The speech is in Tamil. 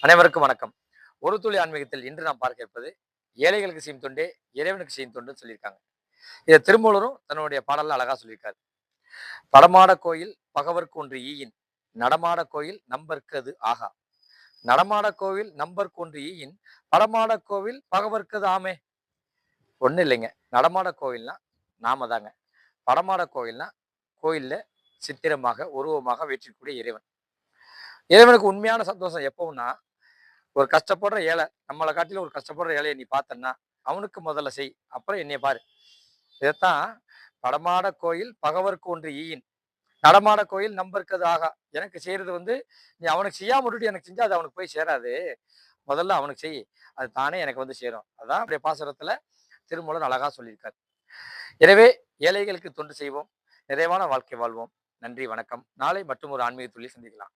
அனைவருக்கும் வணக்கம். ஒரு துளி ஆன்மீகத்தில் இன்று நாம் பார்க்க இருப்பது ஏழைகளுக்கு செய்யும் தொண்டே இறைவனுக்கு செய்யும் தொண்டுன்னு சொல்லியிருக்காங்க. இதை திருமூலரும் தன்னுடைய பாடல்ல அழகா சொல்லியிருக்காரு. படமாட கோயில் பகவர்க்கு ஒன்று ஈயின், நடமாட கோயில் நம்பர்க்கு அது ஆகா. நடமாட கோவில் நம்பர்க்கு ஒன்று ஈயின், படமாட கோவில் பகவர்க்கு அது ஆமே. ஒண்ணு இல்லைங்க. நடமாட கோவில்னா நாம தாங்க. படமாட கோவில்னா கோயில்ல சித்திரமாக உருவமாக வீற்றிருக்கக்கூடிய இறைவன். இறைவனுக்கு உண்மையான சந்தோஷம் எப்பவும்னா, ஒரு கஷ்டப்படுற ஏழை, நம்மளை காட்டிலும் ஒரு கஷ்டப்படுற ஏழையை நீ பார்த்தன்னா அவனுக்கு முதல்ல செய், அப்புறம் என்னைய பாரு. இதைத்தான் படமாட கோயில் பகவர்க்கு ஒன்று ஈயின், நடமாட கோயில் நம்பர்க்கது ஆகா. எனக்கு செய்யறது நீ அவனுக்கு செய்யாம விட்டுட்டு எனக்கு செஞ்சா அது அவனுக்கு போய் சேராது. முதல்ல அவனுக்கு செய், அது தானே எனக்கு சேரும். அதான் அப்படியே பாசுரத்துல திருமூலர் அழகா சொல்லியிருக்காரு. எனவே ஏழைகளுக்கு தொண்டு செய்வோம், நிறைவான வாழ்க்கை வாழ்வோம். நன்றி, வணக்கம். நாளை மற்றும் ஒரு ஆன்மீக துளி சந்திக்கலாம்.